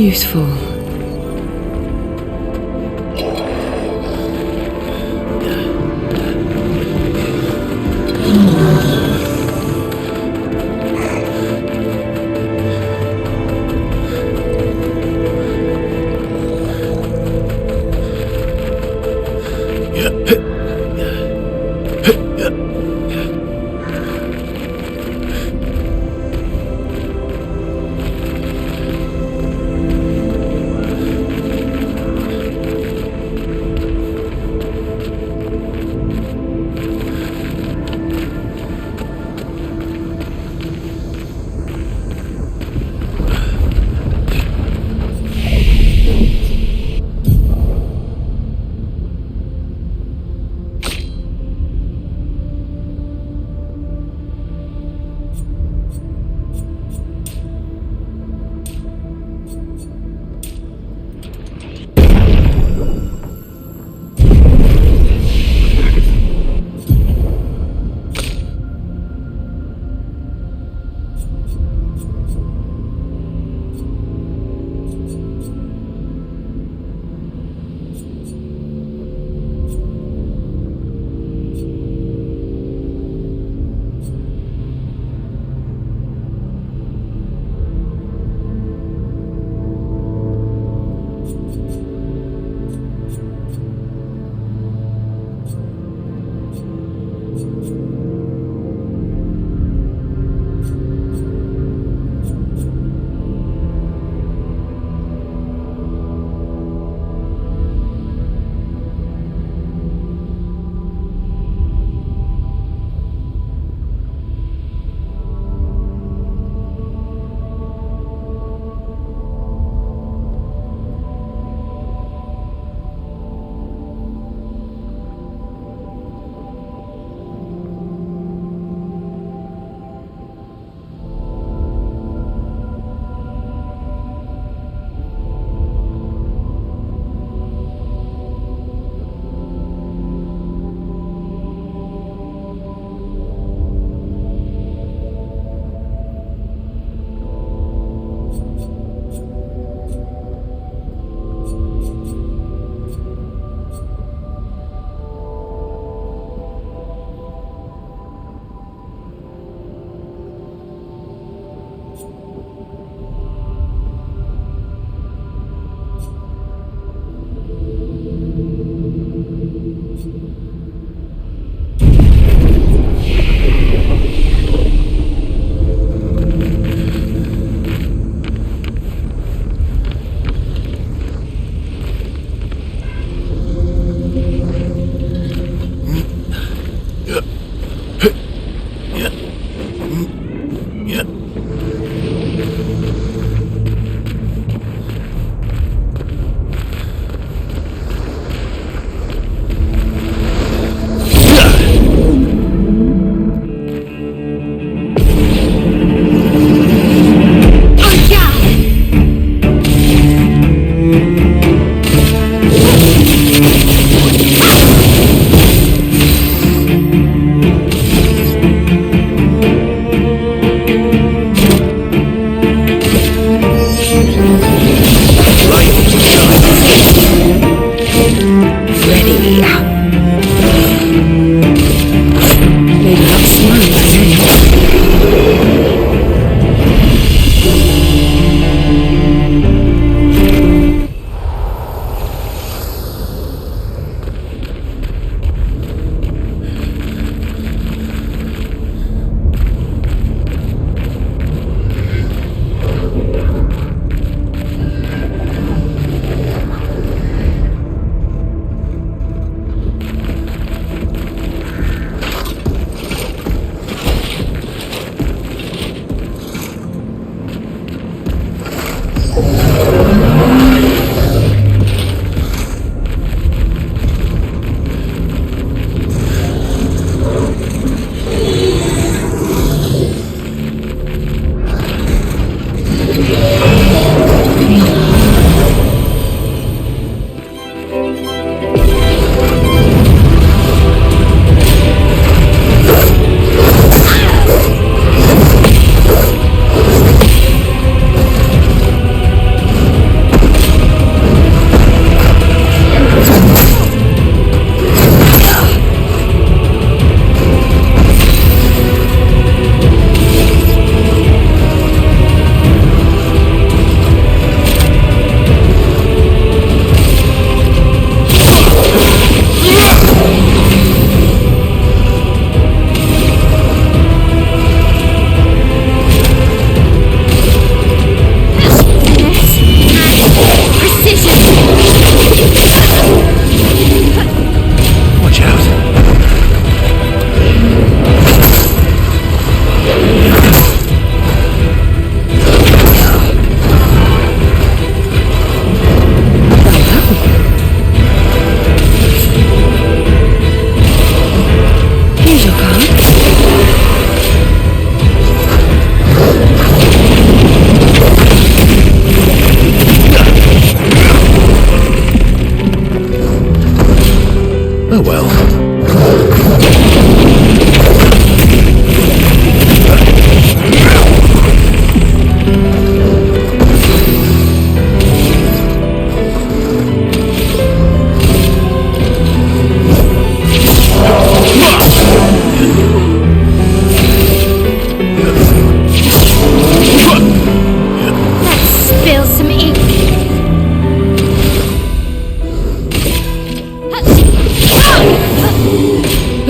useful.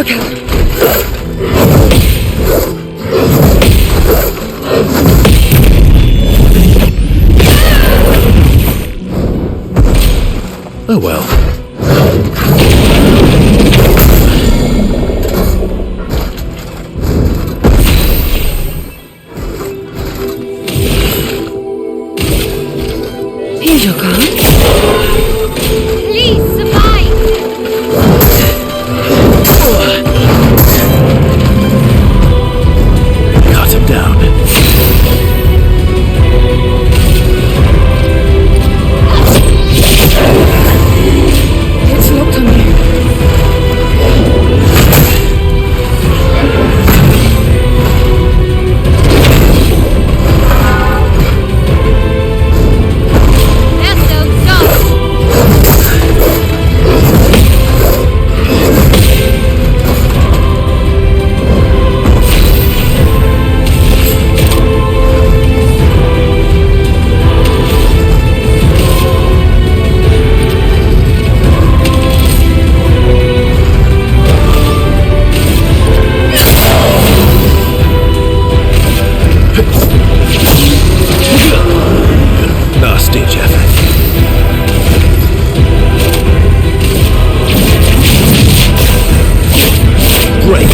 Look out! Oh well. Here's your card. Please survive! Cut him down. It's locked on you. That's so tough! Nasty, Jeff. Break.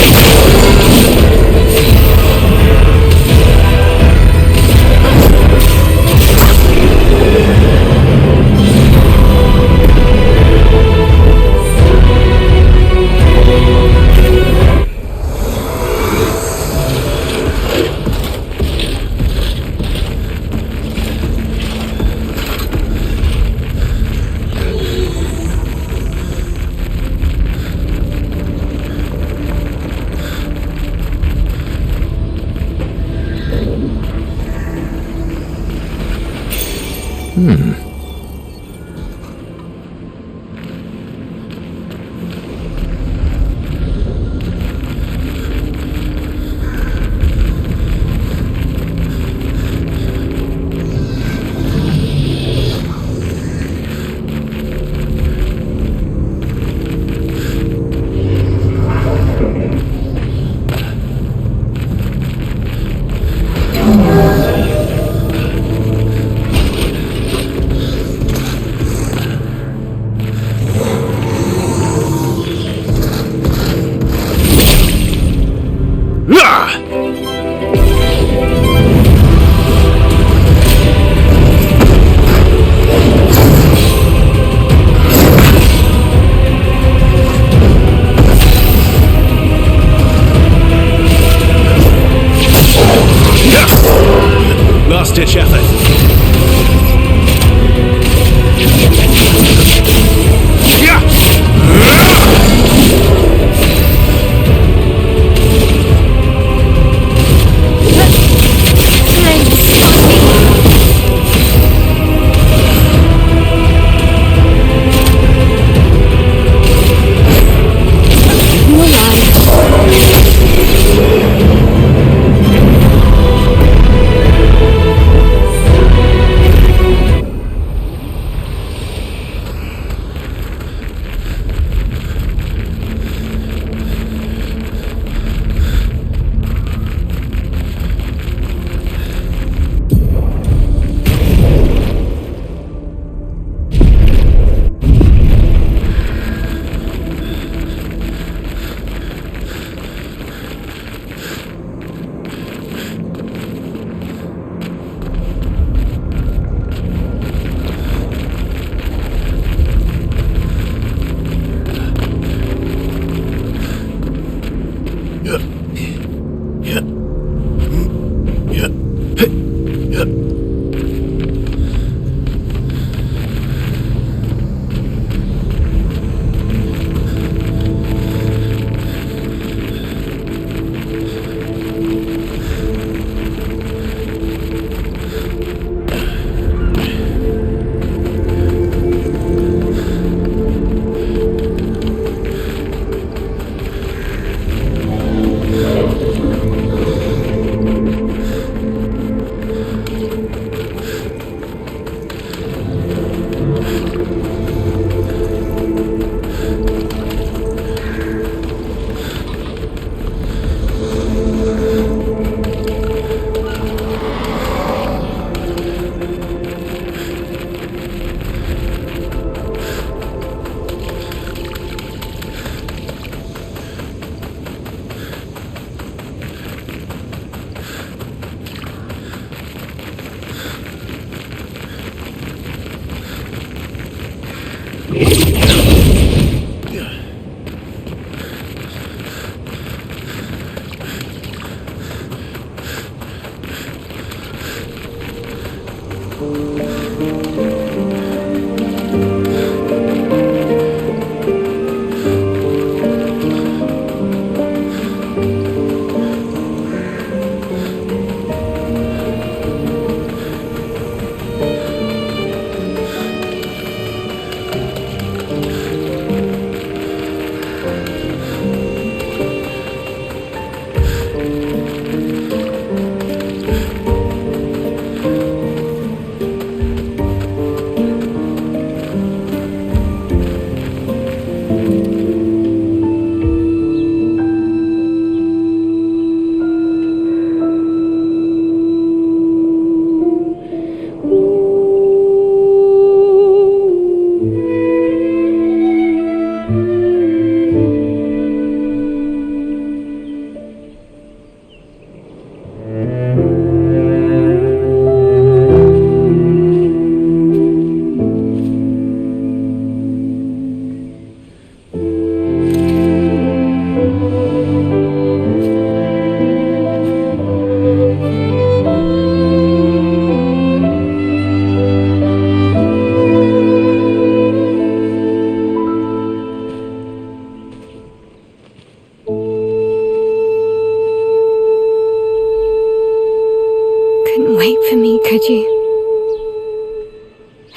could you?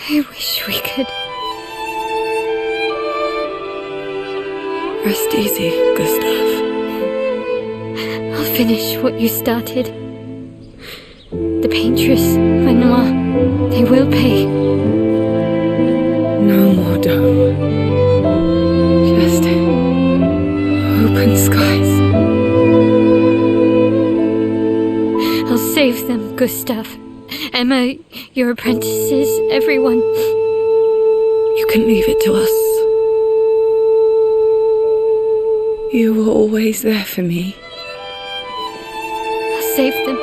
I wish we could. Rest easy, Gustave. I'll finish what you started. The Paintress, Lenoir, they will pay. No more dome. Just open skies. I'll save them, Gustave. Emma, your apprentices, everyone. You can leave it to us. You were always there for me. I'll save them.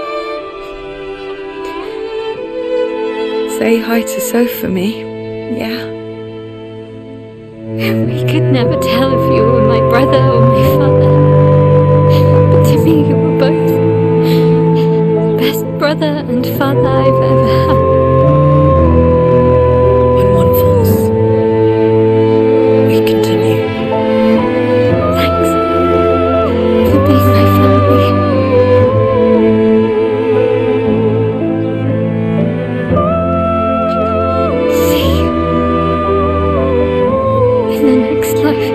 Say hi to Soph for me, yeah? We could never tell if you were my brother or my father. But to me, you were both. The best brother and father I've ever had. When one falls, we continue. Thanks for being my family. See you in the next life.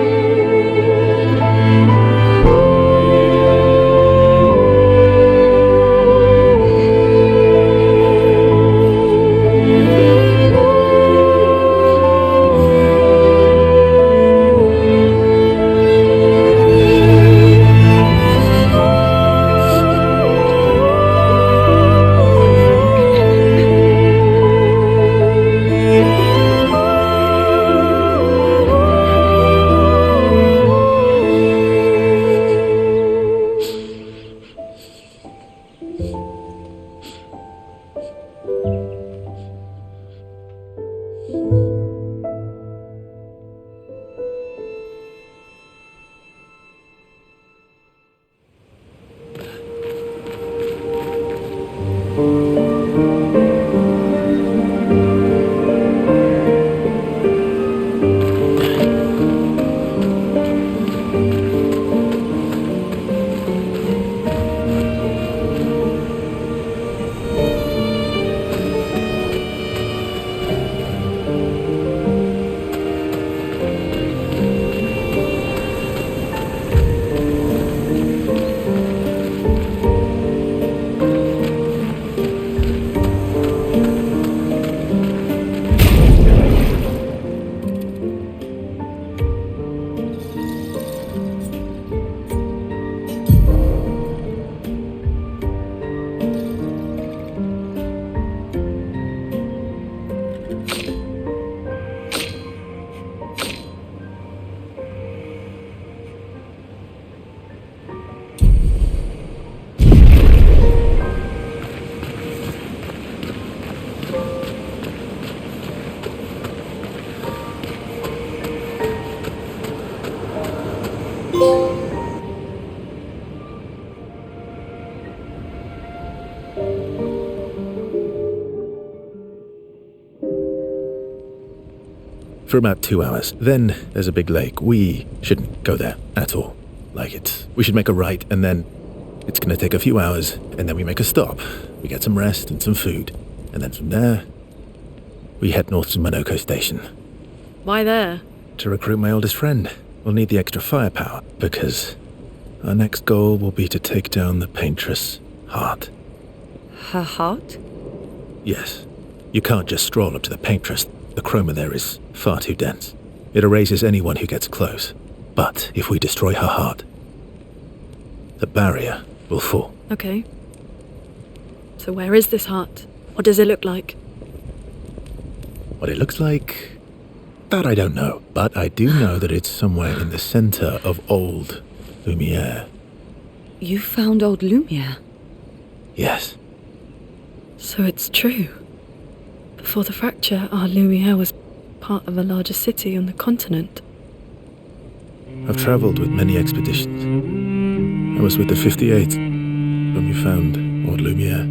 For about 2 hours. Then there's a big lake. We shouldn't go there at all. We should make a right, and then it's gonna take a few hours, and then we make a stop. We get some rest and some food. And then from there, we head north to Monoco station. Why there? To recruit my oldest friend. We'll need the extra firepower, because our next goal will be to take down the Paintress' heart. Her heart? Yes. You can't just stroll up to the Paintress. The chroma there is far too dense. It erases anyone who gets close. But if we destroy her heart, the barrier will fall. Okay. So where is this heart? What does it look like? What it looks like, that I don't know. But I do know that it's somewhere in the center of old Lumiere. You found old Lumiere? Yes. So it's true. Before the fracture, our Lumiere was part of a larger city on the continent. I've traveled with many expeditions. I was with the 58th when we found old Lumiere.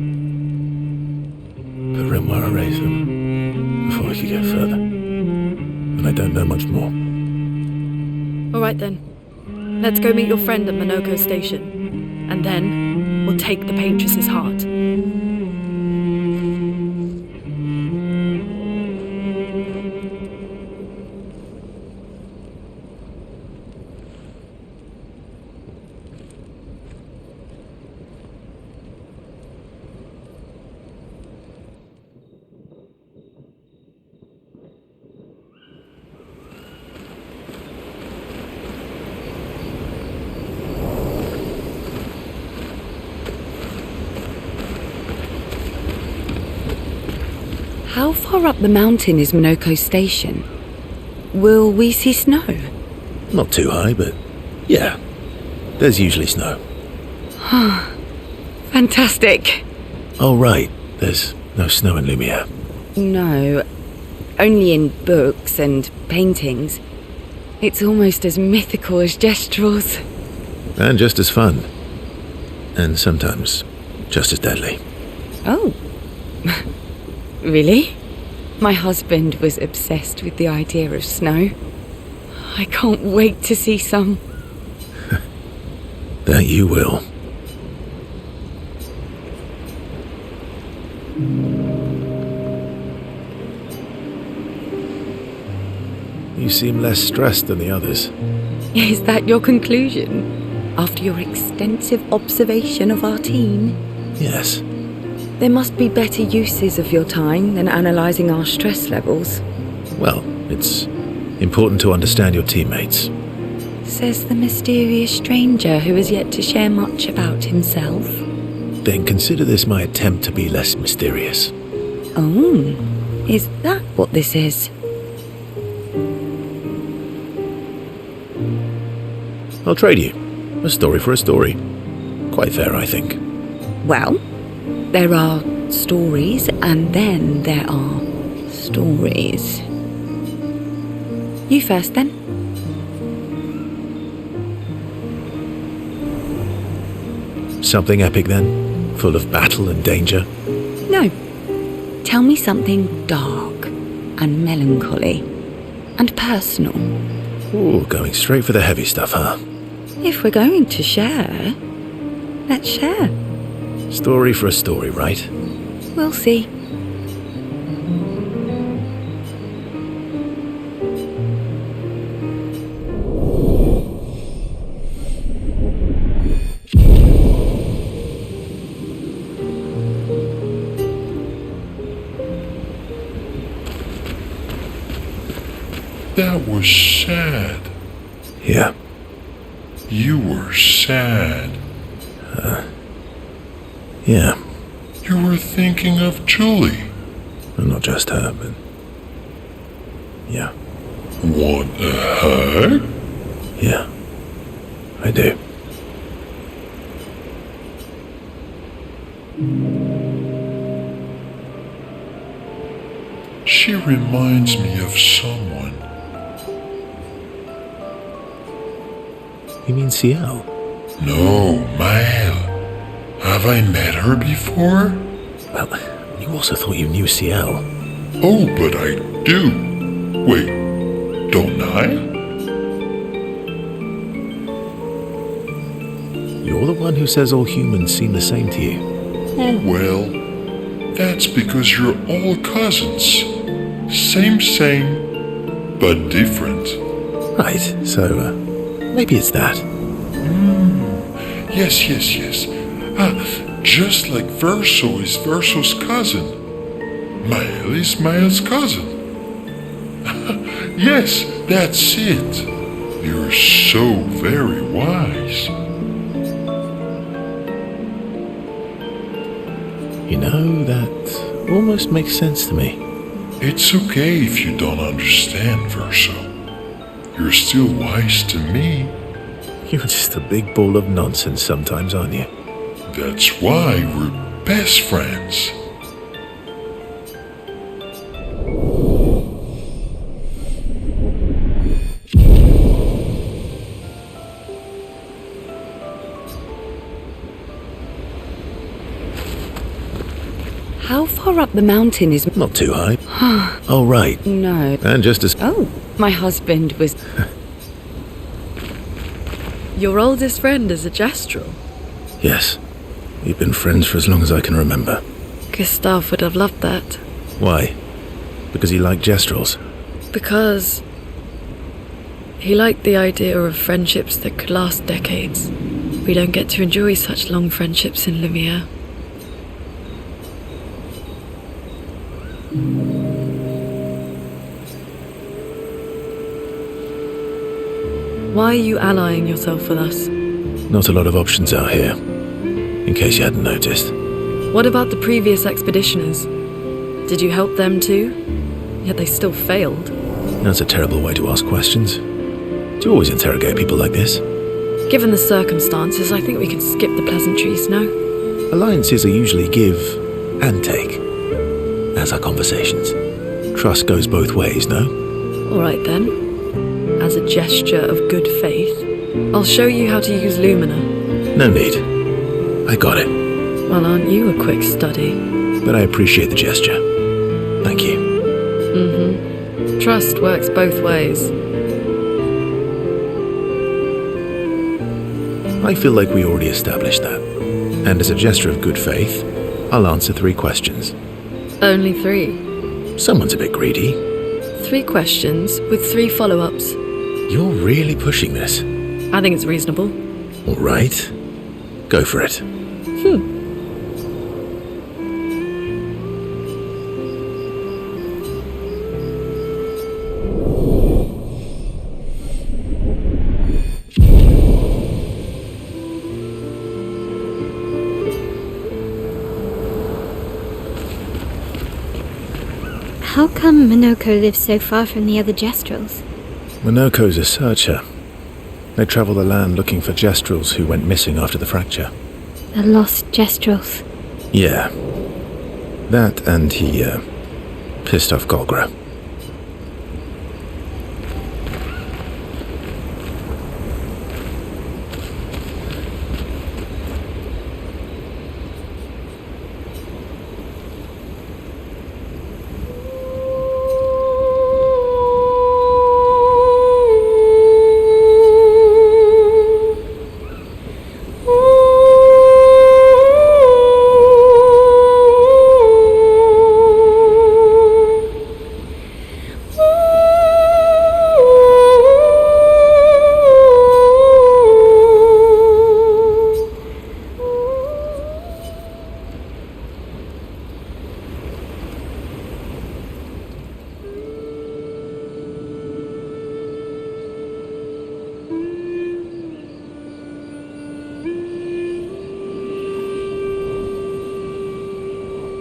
But Renoir erased them before we could get further. And I don't know much more. All right then. Let's go meet your friend at Monoco station. And then we'll take the Paintress's heart. How far up the mountain is Monoco Station? Will we see snow? Not too high, but yeah, there's usually snow. Fantastic. Oh, right, there's no snow in Lumiere. No, only in books and paintings. It's almost as mythical as Gestrels. And just as fun. And sometimes just as deadly. Oh. Really? My husband was obsessed with the idea of snow. I can't wait to see some. That you will. You seem less stressed than the others. Is that your conclusion? After your extensive observation of our team? Yes. There must be better uses of your time than analysing our stress levels. Well, it's important to understand your teammates. Says the mysterious stranger who has yet to share much about himself. Then consider this my attempt to be less mysterious. Oh, is that what this is? I'll trade you. A story for a story. Quite fair, I think. Well, there are stories and then there are stories. You first then. Something epic then? Full of battle and danger? No. Tell me something dark and melancholy and personal. Ooh, going straight for the heavy stuff, huh? If we're going to share, let's share. Story for a story, right? We'll see. That was sad. Yeah. You were sad. Yeah. You were thinking of Julie. And not just her, but... yeah. Want a hug? Yeah. I do. She reminds me of someone. You mean CL? No, Mael. Have I met her before? Well, you also thought you knew CL. Oh, but I do. Wait, don't I? You're the one who says all humans seem the same to you. Oh, well, that's because you're all cousins. Same, but different. Right, so, maybe it's that. Yes. Just like Verso is Verso's cousin. Mael is Mael's cousin. Yes, that's it. You're so very wise. You know, that almost makes sense to me. It's okay if you don't understand, Verso. You're still wise to me. You're just a big ball of nonsense sometimes, aren't you? That's why we're best friends. How far up the mountain is... Not too high. Oh, right. No. And just as... Oh, my husband was... Your oldest friend is a Gestrel. Yes. We've been friends for as long as I can remember. Gustave would have loved that. Why? Because he liked Gestrels? Because he liked the idea of friendships that could last decades. We don't get to enjoy such long friendships in Lumiere. Why are you allying yourself with us? Not a lot of options out here, in case you hadn't noticed. What about the previous Expiditioners? Did you help them too? Yet they still failed. That's a terrible way to ask questions. Do you always interrogate people like this? Given the circumstances, I think we can skip the pleasantries, no? Alliances are usually give and take, as are conversations. Trust goes both ways, no? Alright then. As a gesture of good faith, I'll show you how to use Lumina. No need. I got it. Well, aren't you a quick study? But I appreciate the gesture. Thank you. Trust works both ways. I feel like we already established that. And as a gesture of good faith, I'll answer 3 questions. Only 3. Someone's a bit greedy. 3 questions with 3 follow-ups. You're really pushing this. I think it's reasonable. All right. Go for it. How come Monoco lives so far from the other Gestrels? Monoco's a searcher. They travel the land looking for Gestrels who went missing after the fracture. The lost Gestrels. Yeah. That and he, pissed off Golgra.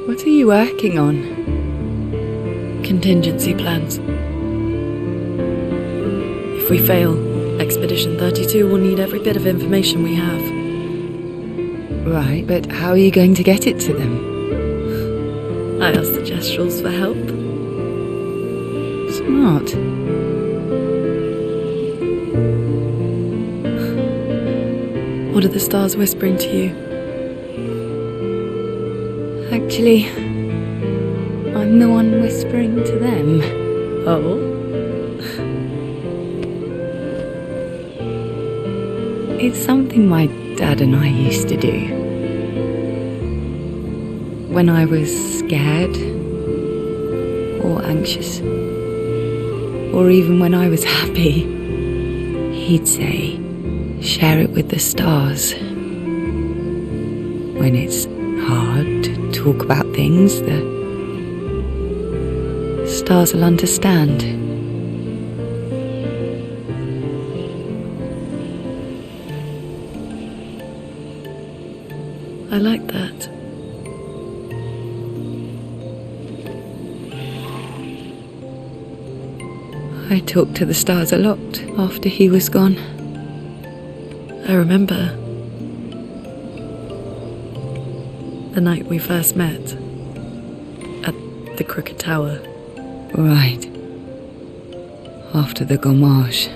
What are you working on? Contingency plans. If we fail, Expedition 32 will need every bit of information we have. Right, but how are you going to get it to them? I asked the Gestrels for help. Smart. What are the stars whispering to you? Actually, I'm the one whispering to them. Oh? It's something my dad and I used to do. When I was scared, or anxious, or even when I was happy, he'd say, share it with the stars. When it's hard to talk about things, the stars will understand. I like that. I talked to the stars a lot after he was gone. I remember the night we first met at the Crooked Tower. Right. After the gommage.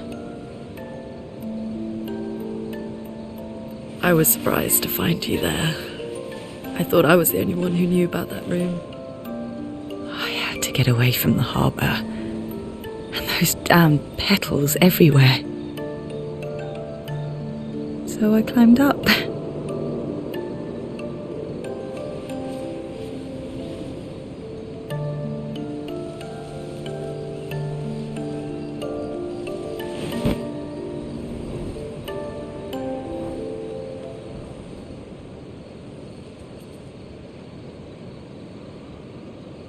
I was surprised to find you there. I thought I was the only one who knew about that room. I had to get away from the harbour. And those damn petals everywhere. So I climbed up.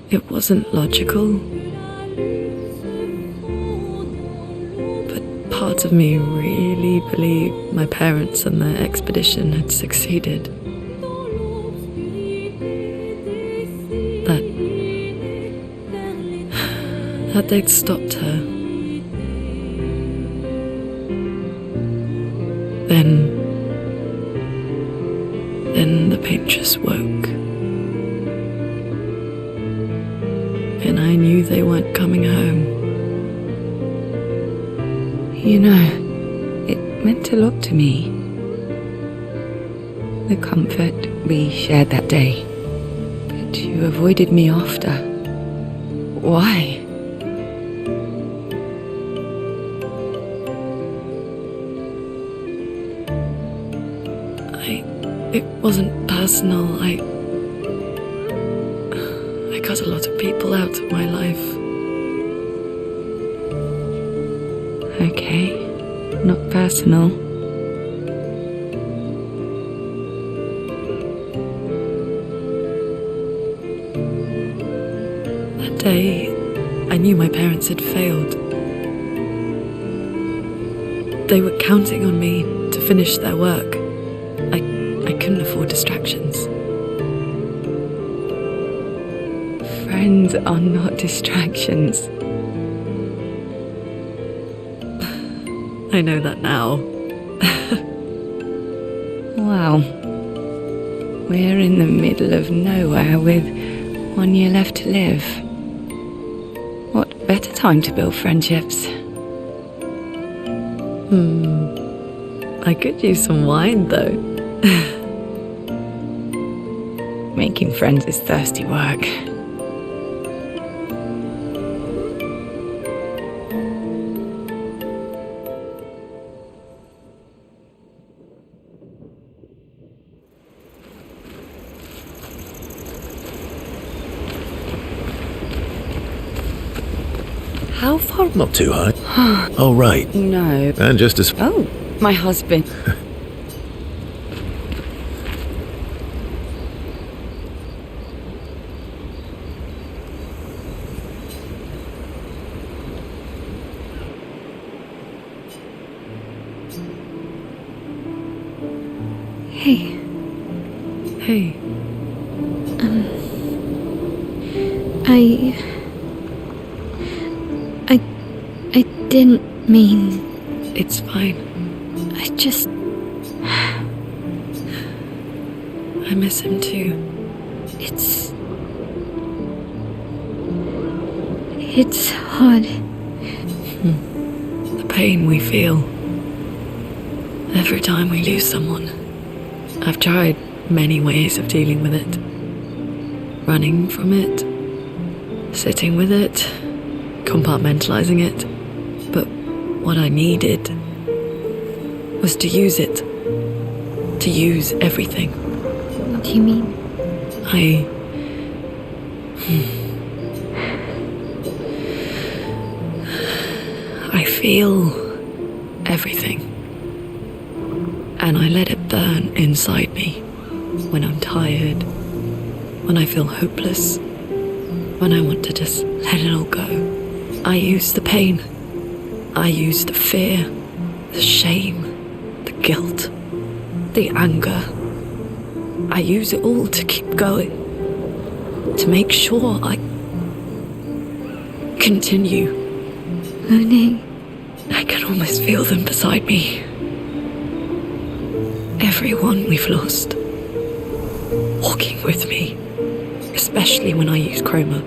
It wasn't logical, but part of me really believed my parents and their expedition had succeeded. That that they'd stopped her. Then the Paintress woke. And I knew they weren't coming home. You know, it meant a lot to me. The comfort we shared that day. But you avoided me after. Why? It wasn't personal. I cut a lot of people out of my life. Okay, not personal. That day, I knew my parents had failed. They were counting on me to finish their work. I couldn't afford distractions. Friends are not distractions. I know that now. Wow. We're in the middle of nowhere with 1 year left to live. What better time to build friendships? I could use some wine, though. Making friends is thirsty work. How far? Not too high. Oh, right. No. And just as... Oh, my husband. Hey, Hey, I didn't mean. it's fine. I just. I miss him too. It's hard. The pain we feel every time we lose someone. I've tried many ways of dealing with it. Running from it, sitting with it, compartmentalizing it. But what I needed was to use it. To use everything. What do you mean? I feel everything. And I let it burn inside me when I'm tired, when I feel hopeless, when I want to just let it all go. I use the pain. I use the fear, the shame, the guilt, the anger. I use it all to keep going, to make sure I continue. Monet, I can almost feel them beside me. Everyone we've lost, walking with me, especially when I use chroma.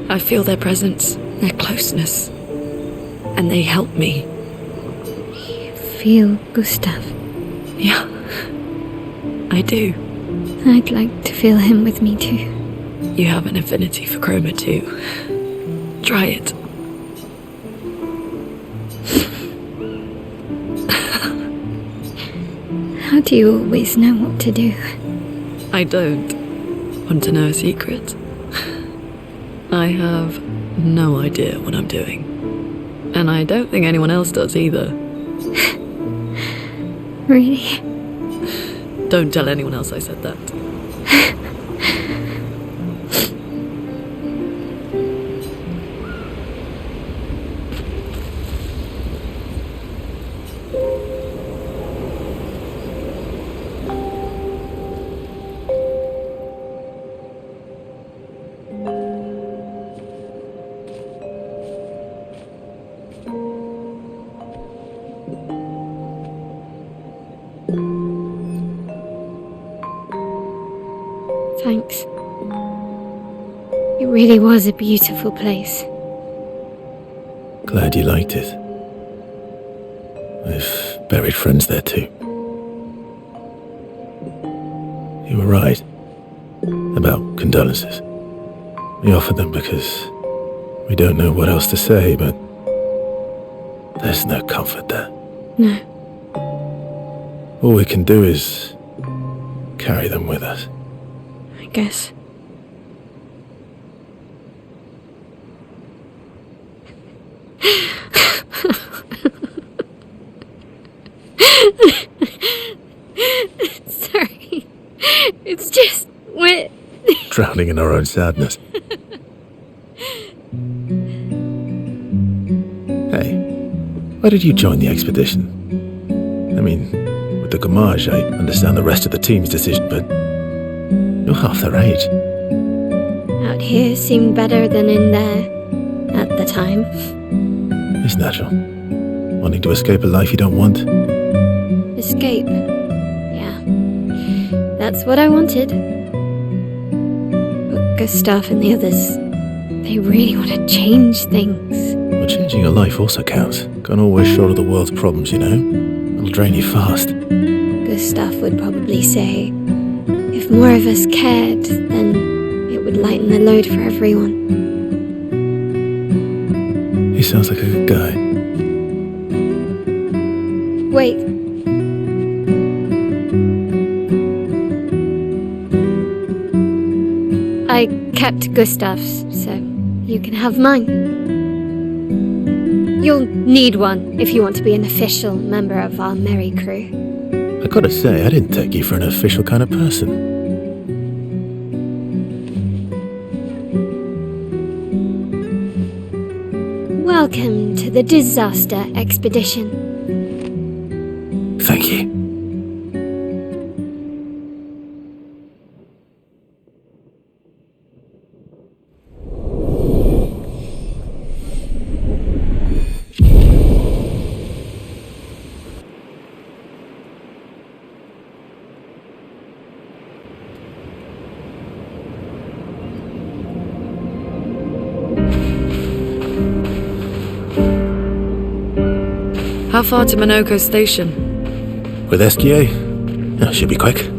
I feel their presence, their closeness, and they help me. you feel Gustave. Yeah, I do. I'd like to feel him with me too. You have an affinity for chroma too. Try it. How do you always know what to do? I don't. Want to know a secret? I have no idea what I'm doing. And I don't think anyone else does either. Really? Don't tell anyone else I said that. Thanks. It really was a beautiful place. Glad you liked it. I've buried friends there too. You were right about condolences. We offered them because we don't know what else to say, but there's no comfort there. No. All we can do is carry them with us. I guess. Sorry. It's just we're Drowning in our own sadness. Hey, why did you join the expedition? I mean, with the Gommage, I understand the rest of the team's decision, but you're half their age. out here seemed better than in there at the time. It's natural. Wanting to escape a life you don't want. Escape. Yeah. That's what I wanted. But Gustave and the others, they really want to change things. But changing your life also counts. Can't always shoulder the world's problems, you know? It'll drain you fast. Gustave would probably say, if more of us cared, then it would lighten the load for everyone. He sounds like a good guy. Wait. I kept Gustave's, so you can have mine. You'll need one if you want to be an official member of our merry crew. I gotta say, I didn't take you for an official kind of person. Welcome to the disaster expedition. Thank you. How far to Monoco station? With SQA? Oh, should be quick.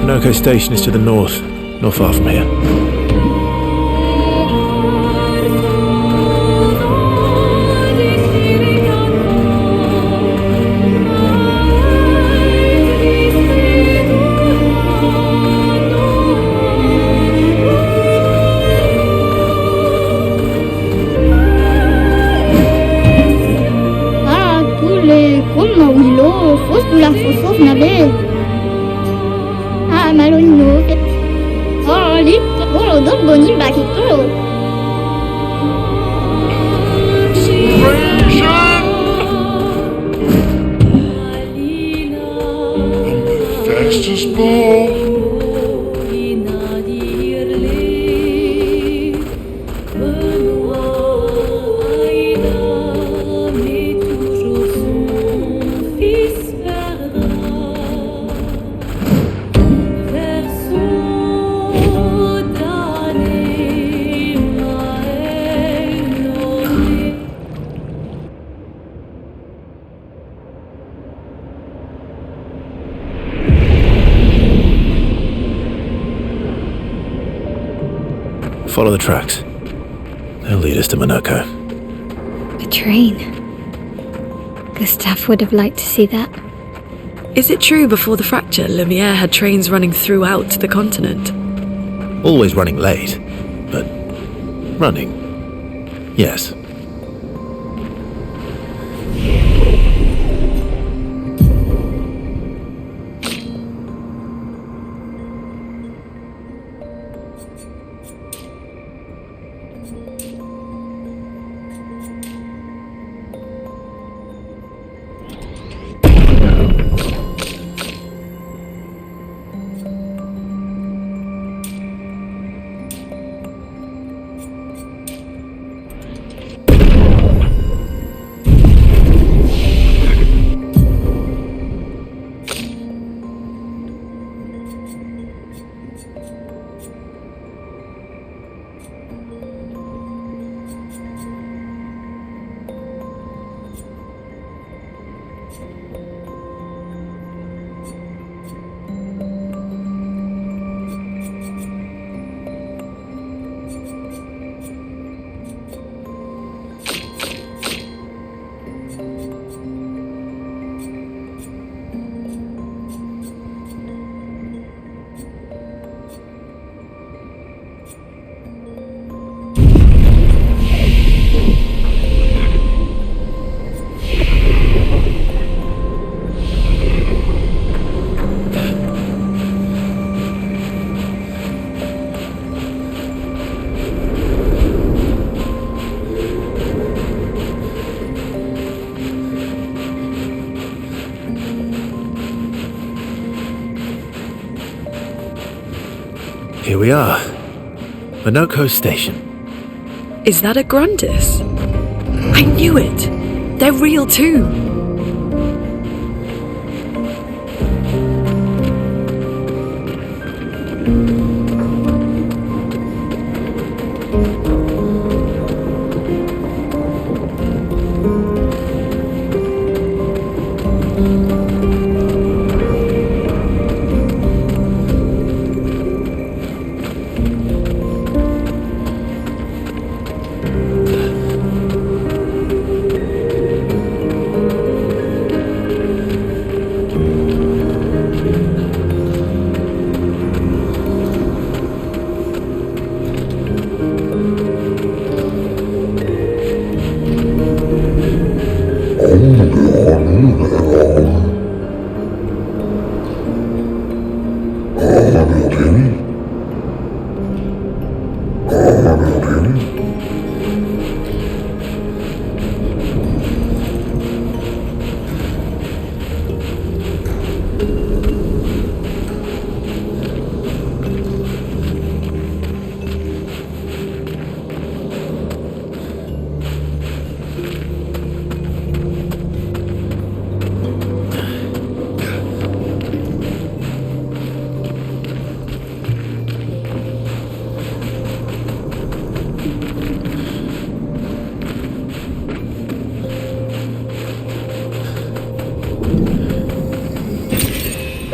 Monoco station is to the north, not far from here. Ah, tous les comme Willow, fausse pour la fausse navet. Ah, malonino. Oh, lit, oh, donc boni bakito. Fastest ball. Follow the tracks. They'll lead us to Monoco. A train. Gustave would have liked to see that. Is it true before the fracture, Lumiere had trains running throughout the continent? Always running late, but running, yes. Here we are. Monoco Station. Is that a Grundis? I knew it! They're real too!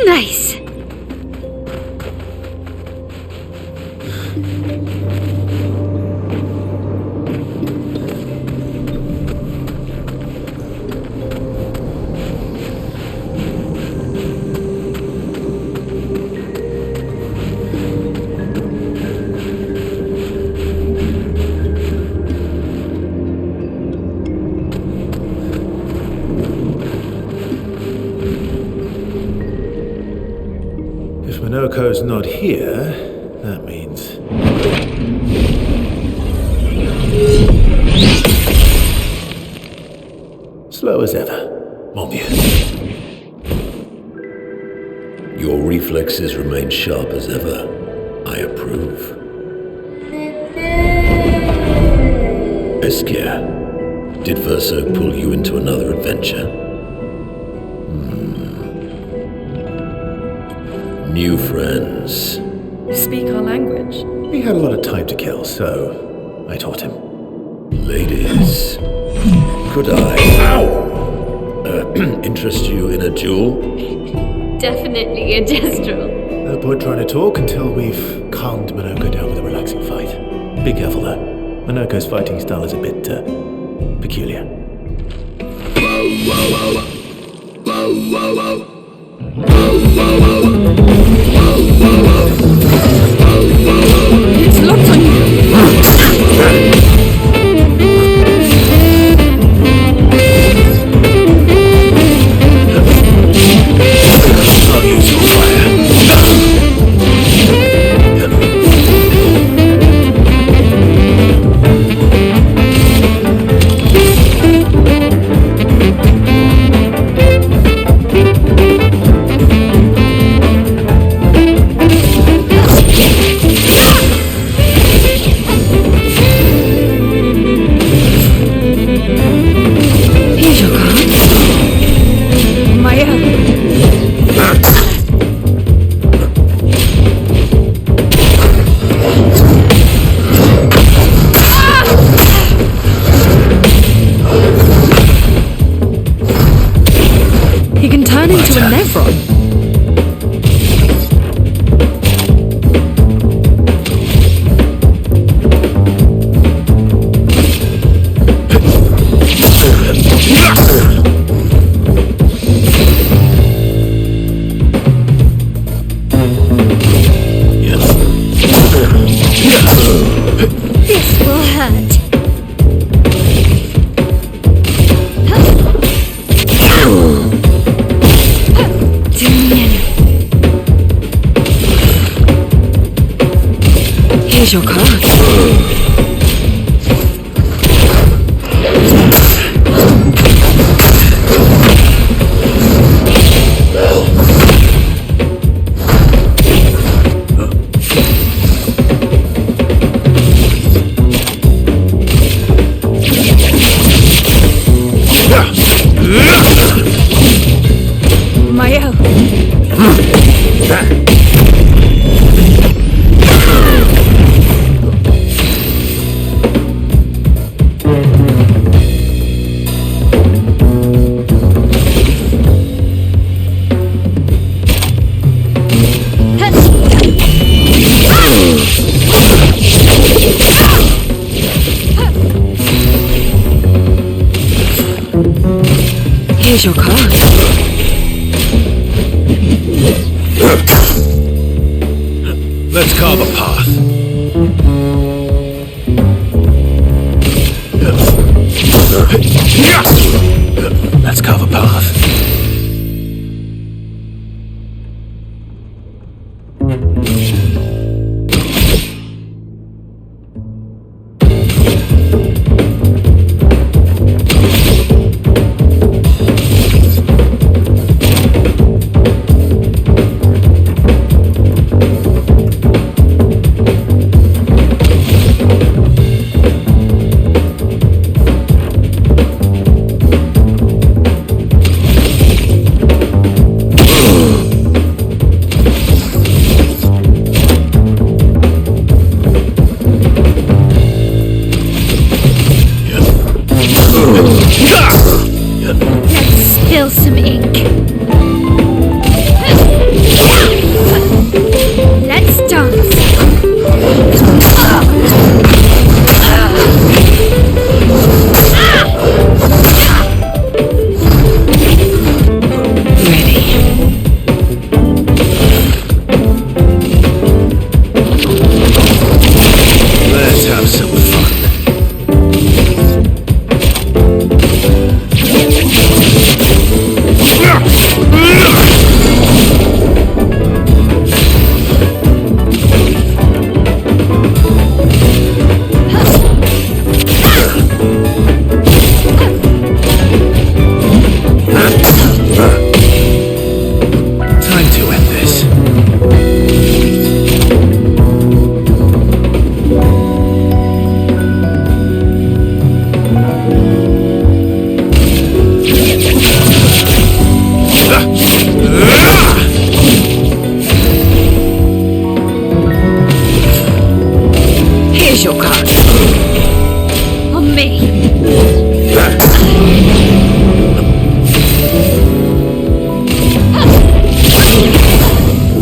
Nice. If Monoco's not here, that means... slow as ever, mon vieux. Your reflexes remain sharp as ever. I approve. Obscur, did Verso pull you into another adventure? New friends. You speak our language. He had a lot of time to kill, so I taught him. Ladies, could I interest you in a duel? Definitely a gestural. No point trying to talk until we've calmed Monoco down with a relaxing fight. Be careful though. Monoco's fighting style is a bit peculiar. It's locked on you! I'll use your fire. He can turn into a Nevron. This will hurt. Here's your card. Here's your car. Let's carve a path. Let's carve a path. Spill some ink. Let's dance. Let's have some fun. Time to end this. Here's your car. On me.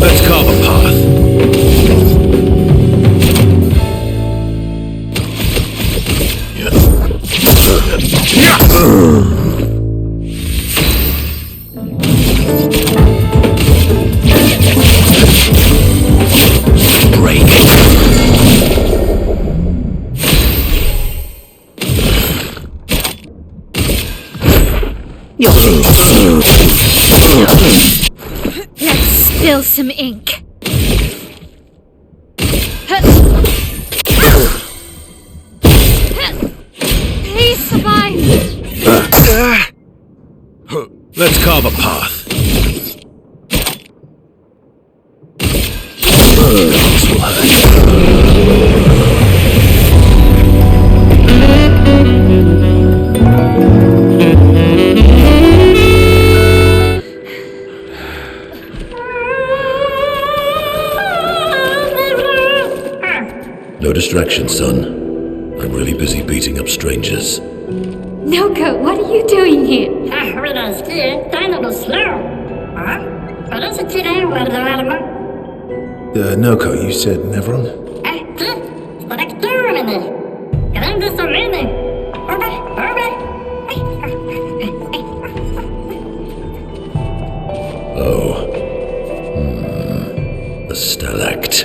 Let's carve a path. Break. Let's spill some ink. Please survive. Let's carve a path. This will hurt. No distraction, son. I'm really busy beating up strangers. Noco, what are you doing here? Noco, you said Nevron? Oh. A stalact.